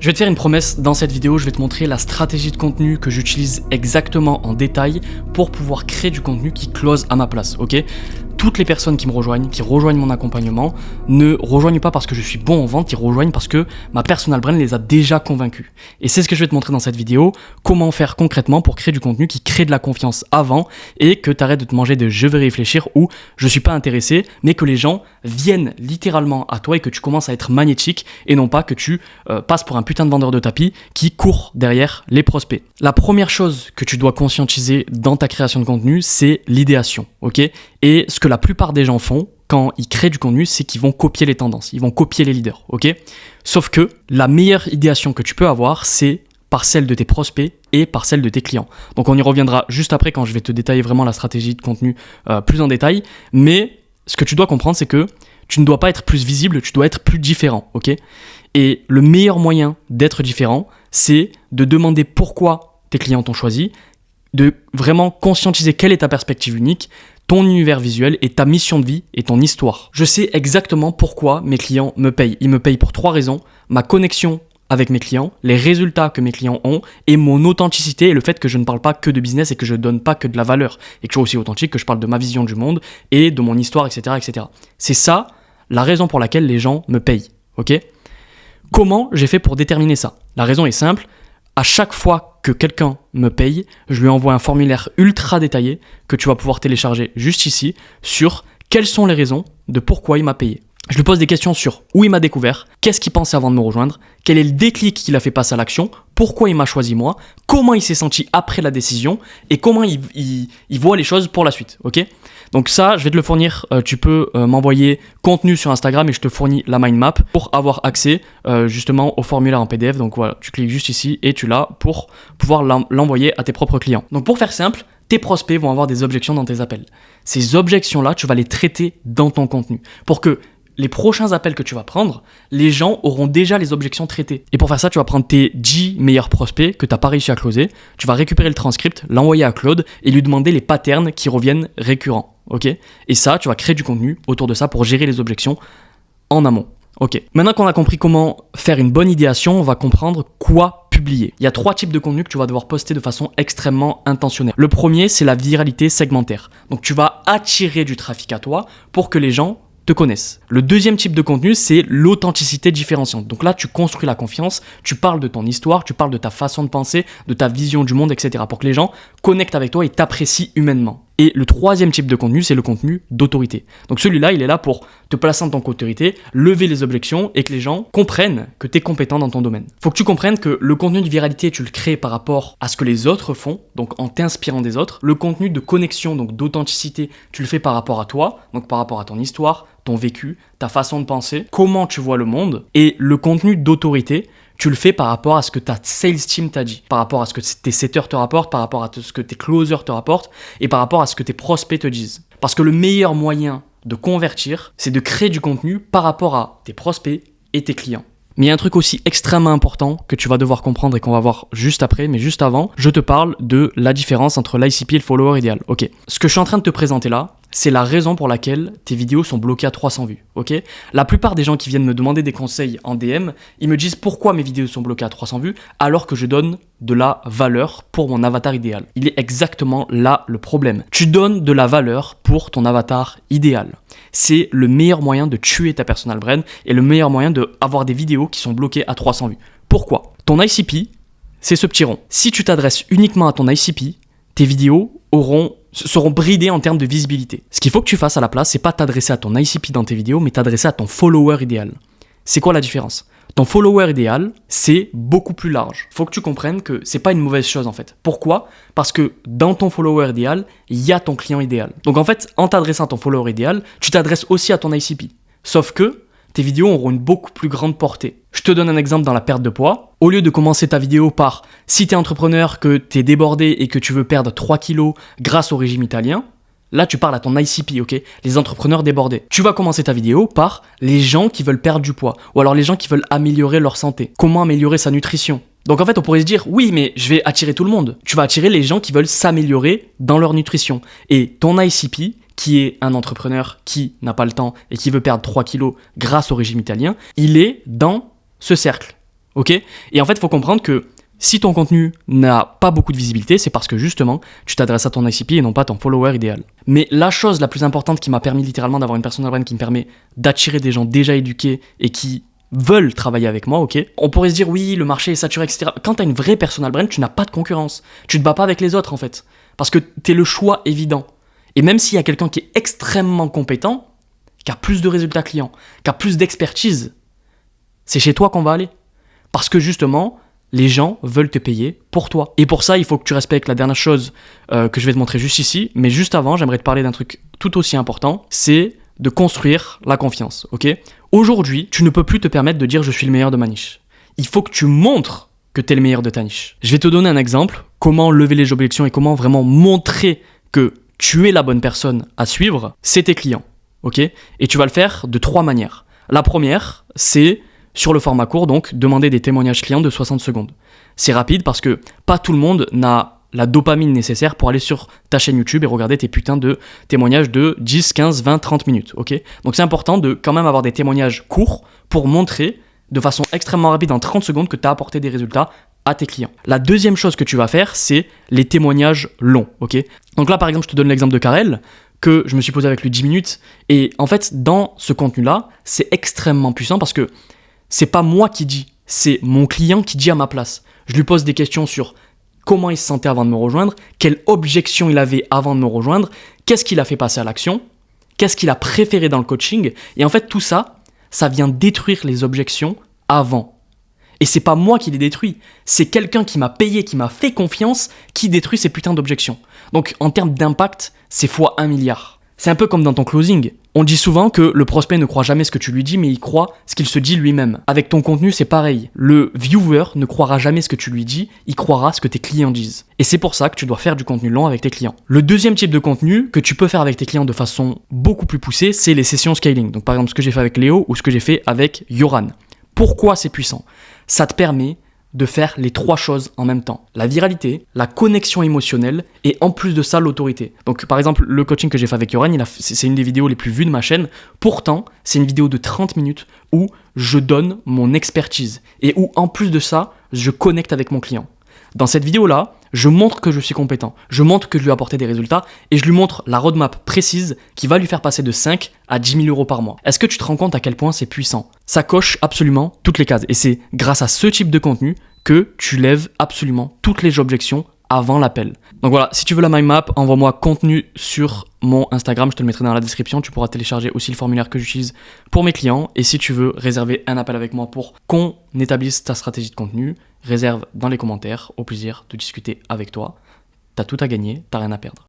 Je vais te faire une promesse dans cette vidéo, je vais te montrer la stratégie de contenu que j'utilise exactement en détail pour pouvoir créer du contenu qui close à ma place, ok ? Toutes les personnes qui me rejoignent, qui rejoignent mon accompagnement, ne rejoignent pas parce que je suis bon en vente, ils rejoignent parce que ma personal brand les a déjà convaincus. Et c'est ce que je vais te montrer dans cette vidéo, comment faire concrètement pour créer du contenu qui crée de la confiance avant et que tu arrêtes de te manger de je vais réfléchir ou je suis pas intéressé, mais que les gens viennent littéralement à toi et que tu commences à être magnétique et non pas que tu passes pour un putain de vendeur de tapis qui court derrière les prospects. La première chose que tu dois conscientiser dans ta création de contenu, c'est l'idéation, ok ? Et ce que la plupart des gens font quand ils créent du contenu, c'est qu'ils vont copier les tendances, ils vont copier les leaders, ok ? Sauf que la meilleure idéation que tu peux avoir, c'est par celle de tes prospects et par celle de tes clients. Donc on y reviendra juste après quand je vais te détailler vraiment la stratégie de contenu plus en détail. Mais ce que tu dois comprendre, c'est que tu ne dois pas être plus visible, tu dois être plus différent, ok ? Et le meilleur moyen d'être différent, c'est de demander pourquoi tes clients t'ont choisi, de vraiment conscientiser quelle est ta perspective unique, ton univers visuel et ta mission de vie et ton histoire. Je sais exactement pourquoi mes clients me payent. Ils me payent pour 3 raisons. Ma connexion avec mes clients, les résultats que mes clients ont et mon authenticité et le fait que je ne parle pas que de business et que je ne donne pas que de la valeur et que je suis aussi authentique, que je parle de ma vision du monde et de mon histoire, etc. etc. C'est ça la raison pour laquelle les gens me payent. Ok ? Comment j'ai fait pour déterminer ça ? La raison est simple. À chaque fois que quelqu'un me paye, je lui envoie un formulaire ultra détaillé que tu vas pouvoir télécharger juste ici sur quelles sont les raisons de pourquoi il m'a payé. Je lui pose des questions sur où il m'a découvert, qu'est-ce qu'il pensait avant de me rejoindre, quel est le déclic qui l'a fait passer à l'action, pourquoi il m'a choisi moi, comment il s'est senti après la décision et comment il voit les choses pour la suite, ok ? Donc ça, je vais te le fournir, tu peux m'envoyer contenu sur Instagram et je te fournis la mind map pour avoir accès justement au formulaire en PDF. Donc voilà, tu cliques juste ici et tu l'as pour pouvoir l'envoyer à tes propres clients. Donc pour faire simple, tes prospects vont avoir des objections dans tes appels. Ces objections-là, tu vas les traiter dans ton contenu pour que les prochains appels que tu vas prendre, les gens auront déjà les objections traitées. Et pour faire ça, tu vas prendre tes 10 meilleurs prospects que tu n'as pas réussi à closer, tu vas récupérer le transcript, l'envoyer à Claude et lui demander les patterns qui reviennent récurrents. Okay ? Et ça, tu vas créer du contenu autour de ça pour gérer les objections en amont. Ok. Maintenant qu'on a compris comment faire une bonne idéation, on va comprendre quoi publier. Il y a 3 types de contenu que tu vas devoir poster de façon extrêmement intentionnelle. Le premier, c'est la viralité segmentaire. Donc tu vas attirer du trafic à toi pour que les gens te connaissent. Le deuxième type de contenu, c'est l'authenticité différenciante. Donc là, tu construis la confiance, tu parles de ton histoire, tu parles de ta façon de penser, de ta vision du monde, etc. pour que les gens connectent avec toi et t'apprécient humainement. Et le troisième type de contenu, c'est le contenu d'autorité. Donc celui-là, il est là pour te placer en tant qu'autorité, lever les objections et que les gens comprennent que tu es compétent dans ton domaine. Faut que tu comprennes que le contenu de viralité, tu le crées par rapport à ce que les autres font, donc en t'inspirant des autres. Le contenu de connexion, donc d'authenticité, tu le fais par rapport à toi, donc par rapport à ton histoire, ton vécu, ta façon de penser, comment tu vois le monde. Et le contenu d'autorité, tu le fais par rapport à ce que ta sales team t'a dit, par rapport à ce que tes setters te rapportent, par rapport à ce que tes closers te rapportent et par rapport à ce que tes prospects te disent. Parce que le meilleur moyen de convertir, c'est de créer du contenu par rapport à tes prospects et tes clients. Mais il y a un truc aussi extrêmement important que tu vas devoir comprendre et qu'on va voir juste après, mais juste avant, je te parle de la différence entre l'ICP et le follower idéal. Ok. Ce que je suis en train de te présenter là, c'est la raison pour laquelle tes vidéos sont bloquées à 300 vues, ok ? La plupart des gens qui viennent me demander des conseils en DM, ils me disent pourquoi mes vidéos sont bloquées à 300 vues alors que je donne de la valeur pour mon avatar idéal. Il est exactement là le problème. Tu donnes de la valeur pour ton avatar idéal. C'est le meilleur moyen de tuer ta personal brand et le meilleur moyen d'avoir des vidéos qui sont bloquées à 300 vues. Pourquoi ? Ton ICP, c'est ce petit rond. Si tu t'adresses uniquement à ton ICP, tes vidéos seront bridées en termes de visibilité. Ce qu'il faut que tu fasses à la place, c'est pas t'adresser à ton ICP dans tes vidéos, mais t'adresser à ton follower idéal. C'est quoi la différence ? Ton follower idéal, c'est beaucoup plus large. Faut que tu comprennes que c'est pas une mauvaise chose en fait. Pourquoi ? Parce que dans ton follower idéal, il y a ton client idéal. Donc en fait, en t'adressant à ton follower idéal, tu t'adresses aussi à ton ICP. Sauf que tes vidéos auront une beaucoup plus grande portée. Je te donne un exemple dans la perte de poids. Au lieu de commencer ta vidéo par « si tu es entrepreneur, que tu es débordé et que tu veux perdre 3 kilos grâce au régime italien », là tu parles à ton ICP, ok ? Les entrepreneurs débordés. Tu vas commencer ta vidéo par les gens qui veulent perdre du poids ou alors les gens qui veulent améliorer leur santé. Comment améliorer sa nutrition ? Donc en fait, on pourrait se dire, oui, mais je vais attirer tout le monde. Tu vas attirer les gens qui veulent s'améliorer dans leur nutrition. Et ton ICP, qui est un entrepreneur qui n'a pas le temps et qui veut perdre 3 kilos grâce au régime italien, il est dans ce cercle. ok? Et en fait, il faut comprendre que si ton contenu n'a pas beaucoup de visibilité, c'est parce que justement, tu t'adresses à ton ICP et non pas à ton follower idéal. Mais la chose la plus importante qui m'a permis littéralement d'avoir une personal brand qui me permet d'attirer des gens déjà éduqués et qui veulent travailler avec moi, ok? On pourrait se dire oui, le marché est saturé, etc. Quand tu as une vraie personal brand, tu n'as pas de concurrence. Tu te bats pas avec les autres en fait. Parce que tu es le choix évident. Et même s'il y a quelqu'un qui est extrêmement compétent, qui a plus de résultats clients, qui a plus d'expertise, c'est chez toi qu'on va aller. Parce que justement, les gens veulent te payer pour toi. Et pour ça, il faut que tu respectes la dernière chose que je vais te montrer juste ici. Mais juste avant, j'aimerais te parler d'un truc tout aussi important. C'est de construire la confiance, ok? Aujourd'hui, tu ne peux plus te permettre de dire « je suis le meilleur de ma niche ». Il faut que tu montres que tu es le meilleur de ta niche. Je vais te donner un exemple, comment lever les objections et comment vraiment montrer que tu es la bonne personne à suivre, c'est tes clients, ok? Et tu vas le faire de 3 manières. La première, c'est sur le format court, donc demander des témoignages clients de 60 secondes. C'est rapide parce que pas tout le monde n'a la dopamine nécessaire pour aller sur ta chaîne YouTube et regarder tes putains de témoignages de 10, 15, 20, 30 minutes, ok? Donc c'est important de quand même avoir des témoignages courts pour montrer de façon extrêmement rapide en 30 secondes que tu as apporté des résultats à tes clients. La deuxième chose que tu vas faire, c'est les témoignages longs, ok? Donc là, par exemple, je te donne l'exemple de Karel, que je me suis posé avec lui 10 minutes, et en fait, dans ce contenu-là, c'est extrêmement puissant parce que c'est pas moi qui dis, c'est mon client qui dit à ma place. Je lui pose des questions sur comment il se sentait avant de me rejoindre, quelle objection il avait avant de me rejoindre, qu'est-ce qu'il a fait passer à l'action, qu'est-ce qu'il a préféré dans le coaching. Et en fait, tout ça, ça vient détruire les objections avant. Et c'est pas moi qui les détruis, c'est quelqu'un qui m'a payé, qui m'a fait confiance, qui détruit ces putains d'objections. Donc en termes d'impact, c'est fois 1 milliard. C'est un peu comme dans ton closing. On dit souvent que le prospect ne croit jamais ce que tu lui dis, mais il croit ce qu'il se dit lui-même. Avec ton contenu, c'est pareil. Le viewer ne croira jamais ce que tu lui dis, il croira ce que tes clients disent. Et c'est pour ça que tu dois faire du contenu long avec tes clients. Le deuxième type de contenu que tu peux faire avec tes clients de façon beaucoup plus poussée, c'est les sessions scaling. Donc par exemple, ce que j'ai fait avec Léo ou ce que j'ai fait avec Yoran. Pourquoi c'est puissant? Ça te permet de faire les 3 choses en même temps. La viralité, la connexion émotionnelle et en plus de ça, l'autorité. Donc par exemple, le coaching que j'ai fait avec Yoran, c'est une des vidéos les plus vues de ma chaîne. Pourtant, c'est une vidéo de 30 minutes où je donne mon expertise et où en plus de ça, je connecte avec mon client. Dans cette vidéo-là, je montre que je suis compétent, je montre que je lui ai apporté des résultats et je lui montre la roadmap précise qui va lui faire passer de 5 à 10 000 euros par mois. Est-ce que tu te rends compte à quel point c'est puissant? Ça coche absolument toutes les cases et c'est grâce à ce type de contenu que tu lèves absolument toutes les objections avant l'appel. Donc voilà, si tu veux la mind map, envoie-moi contenu sur mon Instagram, je te le mettrai dans la description. Tu pourras télécharger aussi le formulaire que j'utilise pour mes clients. Et si tu veux réserver un appel avec moi pour qu'on établisse ta stratégie de contenu, réserve dans les commentaires. Au plaisir de discuter avec toi. T'as tout à gagner, t'as rien à perdre.